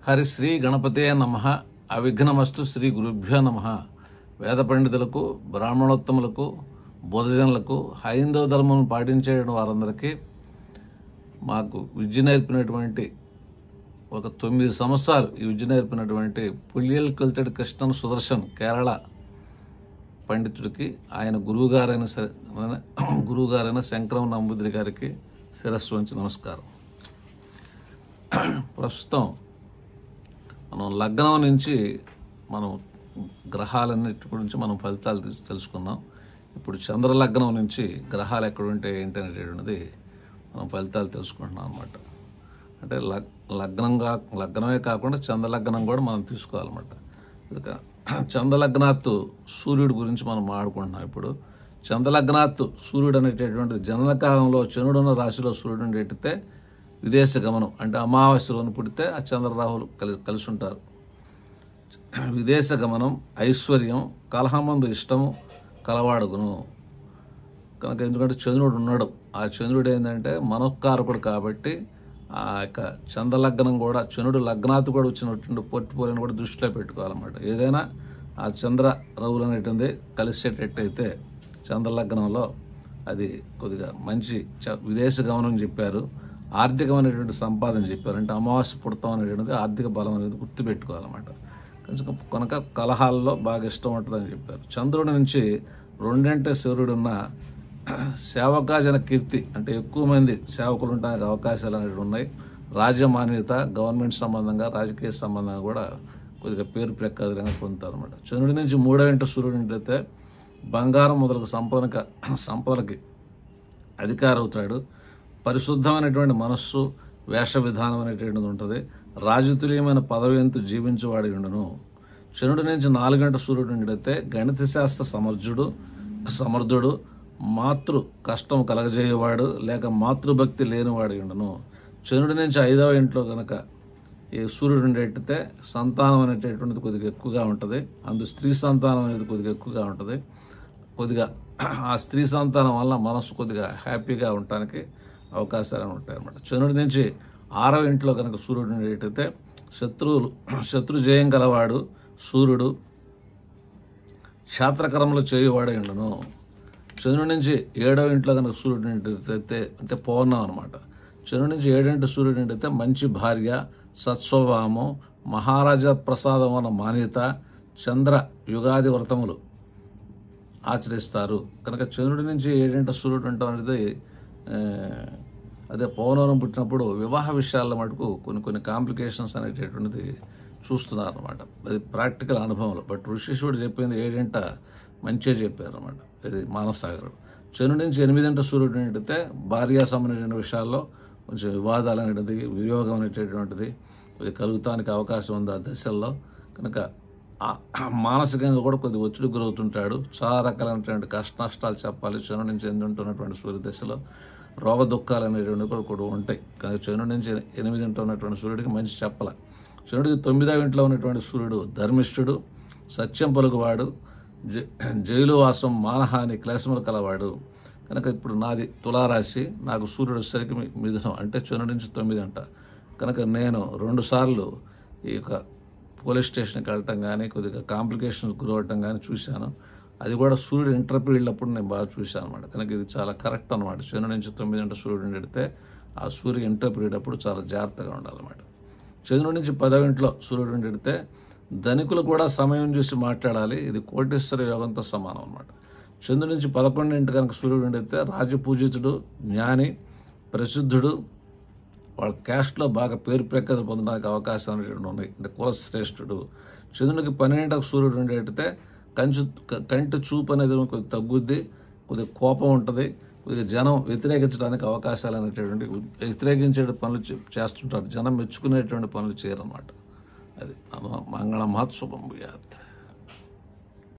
హరిశ్రీ గణపతే నమ. అవిఘ్నమస్తు. శ్రీ గురుభ్యో నమ. వేద పండితులకు, బ్రాహ్మణోత్తములకు, బోధజనులకు, హైందవ ధర్మం పాటించే వారందరికీ మాకు విద్య నేర్పినటువంటి ఒక 9 సంవత్సరాలు ఈ విద్య నేర్పినటువంటి పులియల్ కల్చర్డ్ కృష్ణన్ సుదర్శన్ కేరళ పండితుడికి, ఆయన గురువుగారైన శంకరం నంబూదిరి గారికి శిరస్సు వంచి నమస్కారం. ప్రస్తుతం మనం లగ్నం నుంచి మనం గ్రహాలన్నిటి గురించి మనం ఫలితాలు తెలుసుకున్నాం. ఇప్పుడు చంద్రలగ్నం నుంచి గ్రహాలు ఎక్కడ ఉంటే ఏంటి అనేటువంటిది మనం ఫలితాలు తెలుసుకుంటున్నాం అన్నమాట. అంటే లగ్నమే కాకుండా చంద్రలగ్నం కూడా మనం తీసుకోవాలన్నమాట. చంద్రలగ్నాత్తు సూర్యుడి గురించి మనం మాట్లాడుకుంటున్నాం. ఇప్పుడు చంద్రలగ్నాత్తు సూర్యుడు అనేటటువంటిది జననకాలంలో చంద్రుడున్న రాశిలో సూర్యుడిని ఎట్టితే విదేశ గమనం, అంటే అమావాస్యలోని పుడితే ఆ చంద్రరాహులు కలిసి ఉంటారు. విదేశ గమనం, ఐశ్వర్యం, కలహమందు ఇష్టము కలవాడుగును కనుక. ఎందుకంటే చంద్రుడు ఉన్నాడు, ఆ చంద్రుడు ఏంటంటే మనోకారకుడు కాబట్టి ఆ యొక్క చంద్రలగ్నం కూడా, చంద్రుడు లగ్నాత్తు కూడా వచ్చినటువంటి పోర్ట్ఫోలియోని కూడా దృష్టిలో పెట్టుకోవాలన్నమాట. ఏదైనా ఆ చంద్ర రవులు అనేటువంటి కలిసేటట్టయితే చంద్రలగ్నంలో అది కొద్దిగా మంచి విదేశ గమనం చెప్పారు. ఆర్థికమైనటువంటి సంపాదన చెప్పారు. అంటే అమావాస్య పుడతాం అనేటువంటిది ఆర్థిక బలం అనేది గుర్తుపెట్టుకోవాలన్నమాట. కనుక కలహాల్లో బాగా ఇష్టం ఉంటుందని చెప్పారు. చంద్రుడి నుంచి 2 సూర్యుడున్న సేవకాజన కీర్తి, అంటే ఎక్కువ మంది సేవకులు ఉండడానికి అవకాశాలు అనేవి ఉన్నాయి. రాజ్యమాన్యత, గవర్నమెంట్ సంబంధంగా, రాజకీయ సంబంధంగా కూడా కొద్దిగా పేరు ప్రఖ్యాతులంగా పొందుతారు అనమాట. చంద్రుడి నుంచి 3వ సూర్యుడు అయితే బంగారం మొదలగు సంపదలకి అధికారి అవుతాడు. పరిశుద్ధమైనటువంటి మనస్సు, వేష విధానం అనేటువంటిది ఉంటుంది. రాజతుల్యమైన పదవియంతు జీవించేవాడి ఉండును. చంద్రుడి నుంచి 4వ సూర్యుడు అయితే గణిత శాస్త్ర సమర్థుడు, మాతృ కష్టం కలగజేయవాడు, లేక మాతృభక్తి లేనివాడి ఉండును. చంద్రుడి నుంచి 5వ ఇంట్లో కనుక ఈ సూర్యుడు ఉండేటైతే సంతానం అనేటటువంటిది కొద్దిగా ఎక్కువగా ఉంటుంది. స్త్రీ సంతానం అనేది కొద్దిగా ఎక్కువగా ఉంటుంది. కొద్దిగా ఆ స్త్రీ సంతానం వల్ల మనసు కొద్దిగా హ్యాపీగా ఉండటానికి అవకాశాలు ఉంటాయి అన్నమాట. చంద్రుడి నుంచి 6వ ఇంట్లో కనుక సూర్యుడు ఉండేటైతే శత్రు జయం గలవాడు సూర్యుడు, క్షేత్రకరములు చేయువాడే ఉండును. చంద్రుడి నుంచి 7వ ఇంట్లో కనుక సూర్యుడు అయితే అంటే పౌర్ణం అనమాట. చంద్రుడి నుంచి 7వ సూర్యుడు అయితే మంచి భార్య, సత్స్వభావము, మహారాజా ప్రసాదం అన్న మాన్యత, చంద్ర యుగాది వ్రతములు ఆచరిస్తారు. కనుక చంద్రుడి నుంచి 7వ సూర్యుడు ఉండటం అనేది అదే పౌర్ణం పుట్టినప్పుడు వివాహ విషయాల్లో మటుకు కొన్ని కాంప్లికేషన్స్ అనేటటువంటిది చూస్తున్నారు అనమాట. అది ప్రాక్టికల్ అనుభవంలో. బట్ ఋషీశ్వరుడు చెప్పింది 7 మంచిగా చెప్పారు అనమాట. ఇది మానసాగరుడు. చంద్రుడి నుంచి 8వ సూర్యుడు అయితే భార్యా సంబంధించిన విషయాల్లో కొంచెం వివాదాలు అనేటిది, వియోగం అనేటటువంటిది ఇది కలుగుతానికి అవకాశం ఉంది ఆ దశల్లో. కనుక మానసికంగా కూడా కొద్దిగా ఒత్తిడి గురవుతుంటాడు. చాలా రకాలైనటువంటి కష్ట నష్టాలు చెప్పాలి. చంద్రుడి నుంచి ఉంటున్నటువంటి సూర్య దశలో రోగ దుఃఖాలు అనేటువంటివి కూడా ఉంటాయి. కానీ చంద్రుడి నుంచి 8 ఉన్నటువంటి సూర్యుడికి మంచి చెప్పాల. చంద్రుడికి 9వ ఇంట్లో ఉన్నటువంటి సూర్యుడు ధర్మిష్ఠుడు, సత్యం పలుకువాడు, జైలు వాసం, మానహాని, క్లేశములు కలవాడు. కనుక ఇప్పుడు నాది తులారాశి, నాకు సూర్యుడు సరికి మిథునం, అంటే చంద్రుడి నుంచి 9 కనుక నేను 2 సార్లు ఈ యొక్క పోలీస్ స్టేషన్కి వెళ్ళటం కానీ, కొద్దిగా కాంప్లికేషన్స్ గురవటం కానీ చూశాను. అది కూడా సూర్యుడు ఇంటర్వ్యూ వెళ్ళినప్పుడు నేను బాగా చూశాను అనమాట. కనుక ఇది చాలా కరెక్ట్ అనమాట. చంద్రుడి నుంచి 9 సూర్యుడు పెడితే ఆ సూర్యుడు ఇంటర్వ్యూ అప్పుడు చాలా జాగ్రత్తగా ఉండాలన్నమాట. చంద్రుడి నుంచి 10వ ఇంట్లో సూర్యుడు పెడితే ధనికులు కూడా సమయం చూసి మాట్లాడాలి. ఇది కోటీశ్వర యోగంతో సమానం అనమాట. చంద్రుడి నుంచి 11 కనుక సూర్యుడు పెడితే రాజపూజితుడు, జ్ఞాని, ప్రసిద్ధుడు, వాళ్ళ క్యాస్ట్లో బాగా పేరు ప్రఖ్యాతి పొందడానికి అవకాశం అనేటువంటి ఉన్నాయి. అంటే కులశ్రేష్ఠుడు. చంద్రుడికి 12వ సూర్యుడు ఉండేటైతే కంటి చూపు అనేది కొద్దిగా తగ్గుద్ది, కొద్దిగా కోపం ఉంటుంది, కొద్దిగా జనం వ్యతిరేకించడానికి అవకాశాలు అనేటువంటి వ్యతిరేకించే పనులు చేస్తుంటారు. జనం మెచ్చుకునేటువంటి పనులు చేయరన్నమాట. అది మంగళ మహత్ శుభం భూయాత్.